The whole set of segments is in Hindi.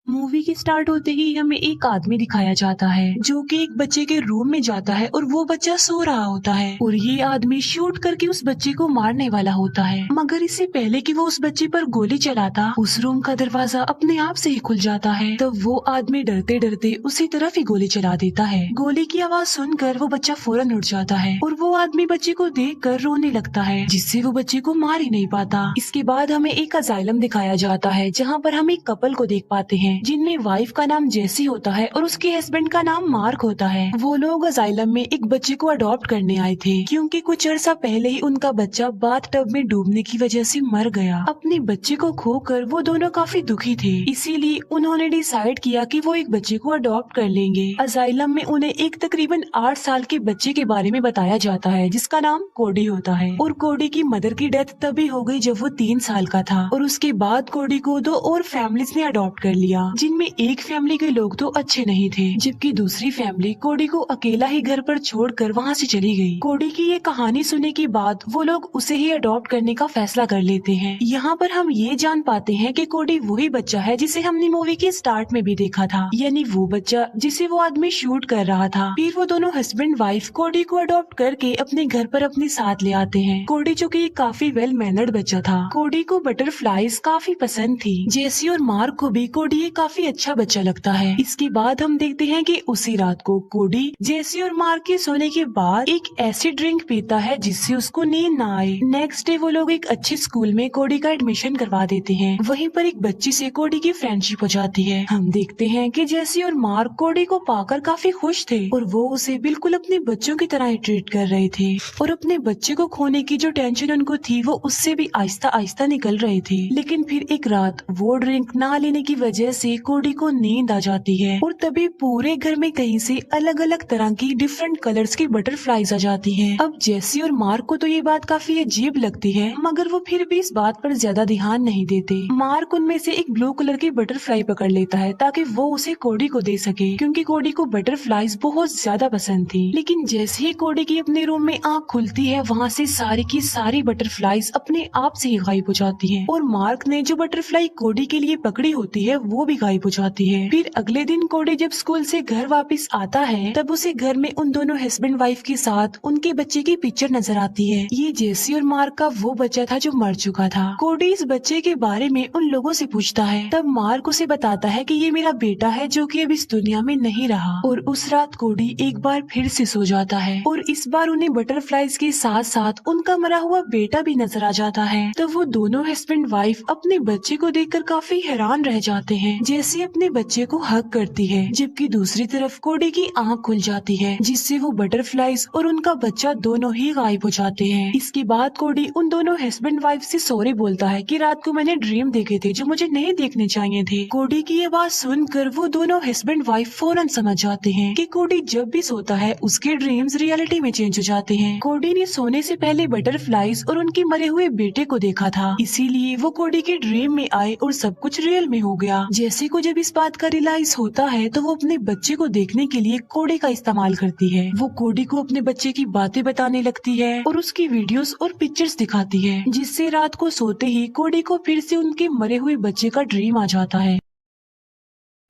मूवी के स्टार्ट होते ही हमें एक आदमी दिखाया जाता है जो कि एक बच्चे के रूम में जाता है और वो बच्चा सो रहा होता है और ये आदमी शूट करके उस बच्चे को मारने वाला होता है। मगर इससे पहले कि वो उस बच्चे पर गोली चलाता, उस रूम का दरवाजा अपने आप से ही खुल जाता है। तब वो आदमी डरते डरते उसी तरफ ही गोली चला देता है। गोली की आवाज सुनकर वो बच्चा फौरन उठ जाता है और वो आदमी बच्चे को देखकर रोने लगता है, जिससे वो बच्चे को मार ही नहीं पाता। इसके बाद हमें एक अजाइलम दिखाया जाता है जहाँ पर हम एक कपल को देख पाते हैं जिनमें वाइफ का नाम जेसी होता है और उसके हस्बैंड का नाम मार्क होता है। वो लोग अजाइलम में एक बच्चे को अडॉप्ट करने आए थे क्योंकि कुछ अर्सा पहले ही उनका बच्चा बाथटब में डूबने की वजह से मर गया। अपने बच्चे को खोकर वो दोनों काफी दुखी थे, इसीलिए उन्होंने डिसाइड किया कि वो एक बच्चे को अडॉप्ट कर लेंगे। अजाइलम में उन्हें एक तकरीबन 8 साल के बच्चे के बारे में बताया जाता है जिसका नाम कोडी होता है और कोडी की मदर की डेथ तभी हो गई जब वो 3 साल का था और उसके बाद कोडी को 2 और फैमिलीज ने अडॉप्ट कर लिया, जिनमें एक फैमिली के लोग तो अच्छे नहीं थे जबकि दूसरी फैमिली कोडी को अकेला ही घर पर छोड़कर वहाँ से चली गई। कोडी की ये कहानी सुनने के बाद वो लोग उसे ही अडॉप्ट करने का फैसला कर लेते हैं। यहाँ पर हम ये जान पाते हैं कि कोडी वही बच्चा है जिसे हमने मूवी के स्टार्ट में भी देखा था, यानी वो बच्चा जिसे वो आदमी शूट कर रहा था। फिर वो दोनों हस्बैंड वाइफ कोडी को अडॉप्ट करके अपने घर पर अपने साथ ले आते हैं। कोडी जो कि काफी वेल मैनर्ड बच्चा था। कोडी को बटरफ्लाईज काफी पसंद थी। जेसी और मार्क को भी कोडी काफी अच्छा बच्चा लगता है। इसके बाद हम देखते हैं कि उसी रात को कोडी जेसी और मार्क के सोने के बाद एक ऐसी ड्रिंक पीता है जिससे उसको नींद न आए। नेक्स्ट डे वो लोग एक अच्छे स्कूल में कोडी का एडमिशन करवा देते हैं। वहीं पर एक बच्ची से कोडी की फ्रेंडशिप हो जाती है। हम देखते हैं कि जेसी और मार्क कोडी को पाकर काफी खुश थे और वो उसे बिल्कुल अपने बच्चों की तरह ही ट्रीट कर रहे थे और अपने बच्चे को खोने की जो टेंशन उनको थी वो उससे भी आहिस्ता आहिस्ता निकल रहे थे। लेकिन फिर एक रात वो ड्रिंक ना लेने की वजह से कोडी को नींद आ जाती है और तभी पूरे घर में कहीं से अलग अलग तरह की डिफरेंट कलर्स की बटरफ्लाईज आ जाती हैं। अब जेसी और मार्क को तो ये बात काफी अजीब लगती है मगर वो फिर भी इस बात पर ज्यादा ध्यान नहीं देते। मार्क उनमें से एक ब्लू कलर की बटरफ्लाई पकड़ लेता है ताकि वो उसे कोडी को दे सके क्योंकि कोडी को बटरफ्लाईज बहुत ज्यादा पसंद थी। लेकिन जैसे ही कोडी की अपने रूम में आँख खुलती है वहाँ से सारी की सारी बटरफ्लाईज अपने आप से ही गायब हो जाती है और मार्क ने जो बटरफ्लाई कोडी के लिए पकड़ी होती है वो भी गायब हो जाती है। फिर अगले दिन कोडी जब स्कूल से घर वापस आता है तब उसे घर में उन दोनों हस्बैंड वाइफ के साथ उनके बच्चे की पिक्चर नजर आती है। ये जेसी और मार्क का वो बच्चा था जो मर चुका था। कोडी इस बच्चे के बारे में उन लोगों से पूछता है तब मार्क उसे बताता है कि ये मेरा बेटा है जो कि अब इस दुनिया में नहीं रहा। और उस रात कोडी एक बार फिर से सो जाता है और इस बार उन्हें बटरफ्लाईज के साथ साथ उनका मरा हुआ बेटा भी नजर आ जाता है। तब वो दोनों हस्बैंड वाइफ अपने बच्चे को देखकर काफी हैरान रह जाते हैं। जेसी अपने बच्चे को हक करती है जबकि दूसरी तरफ कोडी की आंख खुल जाती है जिससे वो बटरफ्लाईज और उनका बच्चा दोनों ही गायब हो जाते हैं। इसके बाद कोडी उन दोनों हस्बैंड वाइफ से सॉरी बोलता है कि रात को मैंने ड्रीम देखे थे जो मुझे नहीं देखने चाहिए थे। कोडी की ये बात सुनकर वो दोनों हस्बैंड वाइफ फौरन समझ जाते हैं कि कोडी जब भी सोता है उसके ड्रीम्स रियलिटी में चेंज हो जाते हैं। कोडी ने सोने से पहले बटरफ्लाईज और उनके मरे हुए बेटे को देखा था, इसीलिए वो कोडी के ड्रीम में आए और सब कुछ रियल में हो गया। जेसी को जब इस बात का रियलाइज होता है तो वो अपने बच्चे को देखने के लिए कोडी का इस्तेमाल करती है। वो कोडी को अपने बच्चे की बातें बताने लगती है और उसकी वीडियोस और पिक्चर्स दिखाती है जिससे रात को सोते ही कोडी को फिर से उनके मरे हुए बच्चे का ड्रीम आ जाता है।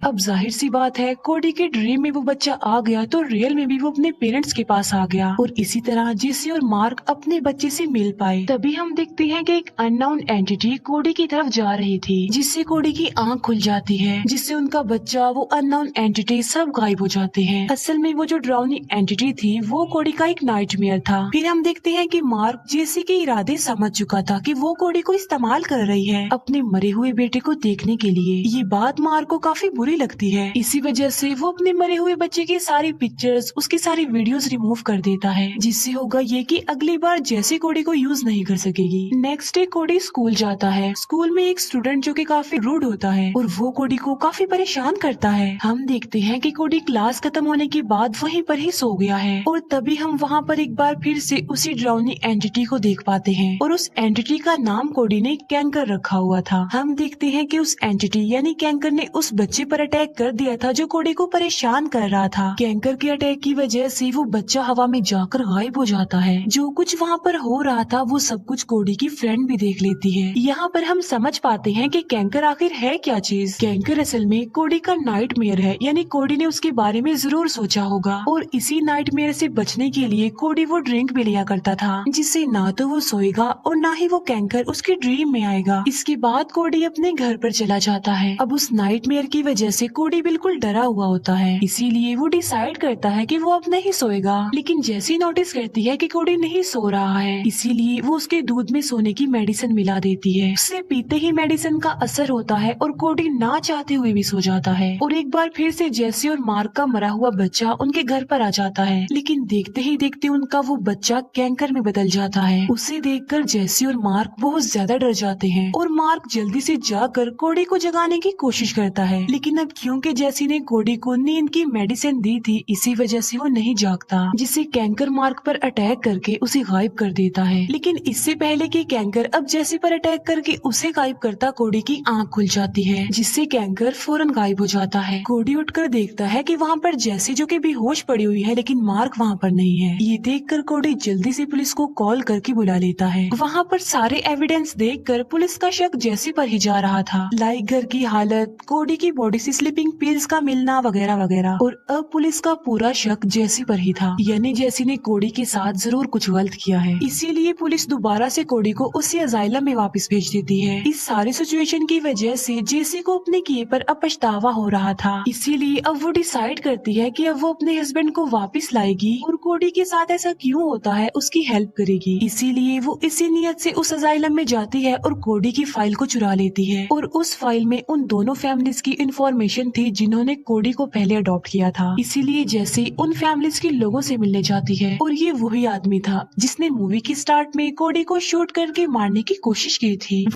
अब जाहिर सी बात है कोडी के ड्रीम में वो बच्चा आ गया तो रियल में भी वो अपने पेरेंट्स के पास आ गया और इसी तरह जेसी और मार्क अपने बच्चे से मिल पाए। तभी हम देखते हैं कि एक अननोन एंटिटी कोडी की तरफ जा रही थी जिससे कोडी की आंख खुल जाती है जिससे उनका बच्चा वो अननोन एंटिटी सब गायब हो जाते हैं। असल में वो जो ड्राउनी एंटिटी थी वो कोडी का एक नाइटमेयर था। फिर हम देखते हैं कि मार्क जेसी के इरादे समझ चुका था कि वो कोडी को इस्तेमाल कर रही है अपने मरे हुए बेटे को देखने के लिए। ये बात मार्क को काफी बुरी लगती है, इसी वजह से वो अपने मरे हुए बच्चे की सारी पिक्चर्स उसकी सारी वीडियोस रिमूव कर देता है जिससे होगा ये कि अगली बार जैसे कोडी को यूज नहीं कर सकेगी। नेक्स्ट डे कोडी स्कूल जाता है। स्कूल में एक स्टूडेंट जो कि काफी रूड होता है और वो कोडी को काफी परेशान करता है। हम देखते हैं कि कोडी क्लास खत्म होने के बाद वहीं पर ही सो गया है और तभी हम वहाँ पर एक बार फिर से उसी ड्राउनी एंटिटी को देख पाते हैं और उस एंटिटी का नाम कोडी ने कैंकर रखा हुआ था। हम देखते हैं कि उस एंटिटी यानी कैंकर ने उस बच्चे पर अटैक कर दिया था जो कोडी को परेशान कर रहा था। कैंकर के अटैक की वजह से वो बच्चा हवा में जाकर गायब हो जाता है। जो कुछ वहाँ पर हो रहा था वो सब कुछ कोडी की फ्रेंड भी देख लेती है। यहाँ पर हम समझ पाते हैं कि कैंकर आखिर है क्या चीज। कैंकर असल में कोडी का नाइटमेयर है, यानी कोडी ने उसके बारे में जरूर सोचा होगा और इसी नाइटमेयर से बचने के लिए कोडी वो ड्रिंक भी लिया करता था, जिससे ना तो वो सोएगा और ना ही वो कैंकर उसके ड्रीम में आएगा। इसके बाद कोडी अपने घर पर चला जाता है। अब उस नाइटमेयर की वजह से कोडी बिल्कुल डरा हुआ होता है, इसीलिए वो डिसाइड करता है कि वो अब नहीं सोएगा। लेकिन जैसी नोटिस करती है कि कोडी नहीं सो रहा है, इसीलिए वो उसके दूध में सोने की मेडिसिन मिला देती है। उसे पीते ही मेडिसिन का असर होता है और कोडी ना चाहते हुए भी सो जाता है। और एक बार फिर से जेसी और मार्क का मरा हुआ बच्चा उनके घर पर आ जाता है, लेकिन देखते ही देखते उनका वो बच्चा कैंकर में बदल जाता है। उसे देखकर जेसी और मार्क बहुत ज्यादा डर जाते हैं और मार्क जल्दी से जाकर कोडी को जगाने की कोशिश करता है, लेकिन अब क्योंकि जेसी ने कोडी को नींद की मेडिसिन दी थी, इसी वजह से वो नहीं जागता, जिससे कैंकर मार्क पर अटैक करके उसे गायब कर देता है। लेकिन इससे पहले कि कैंकर अब जेसी पर अटैक करके उसे गायब करता, कोडी की आंख खुल जाती है, जिससे कैंकर फौरन गायब हो जाता है। कोडी उठकर देखता है कि वहाँ पर जेसी जो कि बेहोश पड़ी हुई है, लेकिन मार्क वहाँ पर नहीं है। ये देखकर कोडी जल्दी से पुलिस को कॉल करके बुला लेता है। वहाँ पर सारे एविडेंस देखकर पुलिस का शक जेसी पर ही जा रहा था, लाइक घर की हालत, कोडी की बॉडी से स्लीपिंग पिल्स का मिलना वगैरह वगैरह। और अब पुलिस का पूरा शक जेसी पर ही था, यानी जेसी ने कोडी के साथ जरूर कुछ गलत किया है। इसीलिए पुलिस दोबारा से कोडी को उसी अजाइलम में वापस भेज देती है। इस सारी सिचुएशन की वजह से जेसी को अपने किए पर अब पछतावा हो रहा था, इसीलिए अब वो डिसाइड करती है कि अब वो अपने हस्बैंड को वापस लाएगी और कोडी के साथ ऐसा क्यों होता है उसकी हेल्प करेगी। इसीलिए वो इसी नियत से उस अजाइलम में जाती है और कोडी की फाइल को चुरा लेती है। और उस फाइल में उन दोनों फैमिलीज की इंफॉर्मेशन थी जिन्होंने कोडी को पहले अडॉप्ट किया था। इसीलिए जेसी उन फैमिलीज के लोगों से मिलने जाती है और ये वही आदमी था जिसने मूवी की स्टार्ट में कोडी को शूट करके मारने की कोशिश की थी।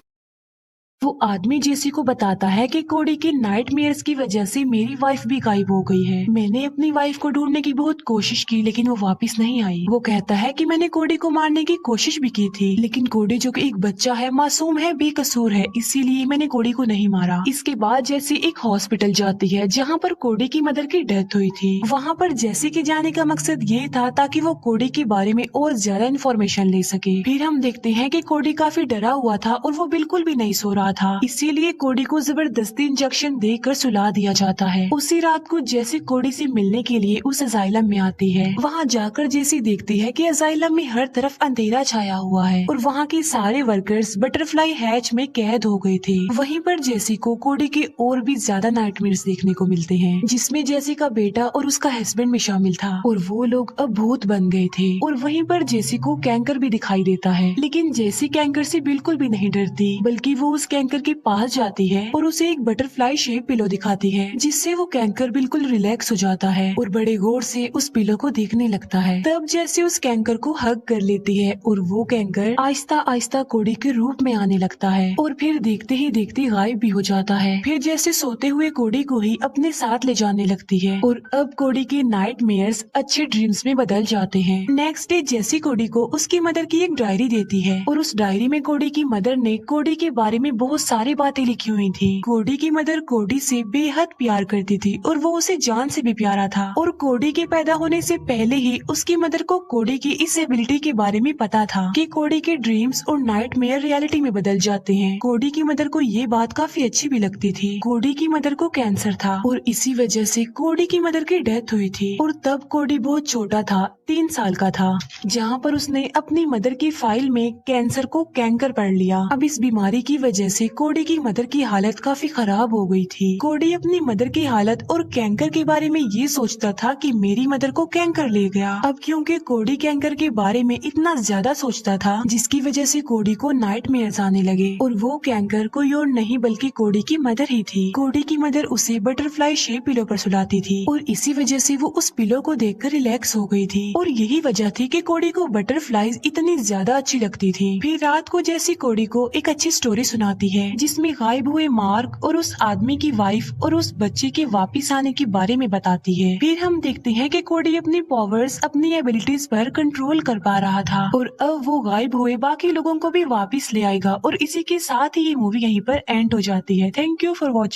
वो आदमी जेसी को बताता है कि कोडी के नाइटमेयर्स की वजह से मेरी वाइफ भी गायब हो गई है। मैंने अपनी वाइफ को ढूंढने की बहुत कोशिश की, लेकिन वो वापस नहीं आई। वो कहता है कि मैंने कोडी को मारने की कोशिश भी की थी, लेकिन कोडी जो कि एक बच्चा है, मासूम है, बेकसूर है, इसीलिए मैंने कोडी को नहीं मारा। इसके बाद जेसी एक हॉस्पिटल जाती है जहाँ पर कोडी की मदर की डेथ हुई थी। वहाँ पर जेसी के जाने का मकसद ये था ताकि वो कोडी के बारे में और ज्यादा इन्फॉर्मेशन ले सके। फिर हम देखते हैं कि कोडी काफी डरा हुआ था और वो बिल्कुल भी नहीं सो रहा था, इसीलिए कोडी को जबरदस्ती इंजेक्शन देकर सुला दिया जाता है। उसी रात को जेसी कोडी से मिलने के लिए उस अजाइलम में आती है। वहाँ जाकर जेसी देखती है कि अजाइलम में हर तरफ अंधेरा छाया हुआ है और वहाँ के सारे वर्कर्स बटरफ्लाई हैच में कैद हो गए थे। वहीं पर जेसी को कोडी के और भी ज्यादा नाइटमेयर्स देखने को मिलते हैं, जिसमें जेसी का बेटा और उसका हस्बैंड भी शामिल था और वो लोग अब भूत बन गए थे। और वहीं पर जेसी को कैंकर भी दिखाई देता है, लेकिन जेसी कैंकर से बिल्कुल भी नहीं डरती, बल्कि वो उस कैंकर के पास जाती है और उसे एक बटरफ्लाई शेप पिलो दिखाती है, जिससे वो कैंकर बिल्कुल रिलैक्स हो जाता है और बड़े गौर से उस पिलो को देखने लगता है। तब जैसे उस कैंकर को हग कर लेती है और वो कैंकर आहिस्ता आहिस्ता कोडी के रूप में आने लगता है और फिर देखते ही देखते गायब भी हो जाता है। फिर जैसे सोते हुए कोडी को ही अपने साथ ले जाने लगती है और अब कोडी के नाइटमेयर्स अच्छे ड्रीम्स में बदल जाते हैं। नेक्स्ट डे जेसी कोडी को उसकी मदर की एक डायरी देती है और उस डायरी में कोडी की मदर ने कोडी के बारे में बहुत सारी बातें लिखी हुई थी। कोडी की मदर कोडी से बेहद प्यार करती थी और वो उसे जान से भी प्यारा था और कोडी के पैदा होने से पहले ही उसकी मदर को कोडी की इस एबिलिटी के बारे में पता था कि कोडी के ड्रीम्स और नाइटमेयर रियलिटी में बदल जाते हैं। कोडी की मदर को ये बात काफी अच्छी भी लगती थी। कोडी की मदर को कैंसर था और इसी वजह से कोडी की मदर की डेथ हुई थी और तब कोडी बहुत छोटा था, 3 साल का था, जहाँ पर उसने अपनी मदर की फाइल में कैंसर को कैंकर पढ़ लिया। अब इस बीमारी की वजह से कोडी की मदर की हालत काफी खराब हो गई थी। कोडी अपनी मदर की हालत और कैंकर के बारे में ये सोचता था कि मेरी मदर को कैंकर ले गया। अब क्योंकि कोडी कैंकर के बारे में इतना ज्यादा सोचता था, जिसकी वजह से कोडी को नाइटमेयर्स आने लगे और वो कैंकर कोई और नहीं बल्कि कोडी की मदर ही थी। कोडी की मदर उसे बटरफ्लाई शेप पिलो पर सुलाती थी और इसी वजह से वो उस पिलो को देखकर रिलैक्स हो गई थी और यही वजह थी कि कोडी को बटरफ्लाईज इतनी ज्यादा अच्छी लगती थी। फिर रात को जैसी कोडी को एक अच्छी स्टोरी सुनाती है जिसमें गायब हुए मार्क और उस आदमी की वाइफ और उस बच्चे के वापिस आने के बारे में बताती है। फिर हम देखते हैं कि कोडी अपनी पावर्स, अपनी एबिलिटीज पर कंट्रोल कर पा रहा था और अब वो गायब हुए बाकी लोगों को भी वापिस ले आएगा और इसी के साथ ही ये मूवी यहीं पर एंड हो जाती है। Thank you for watching.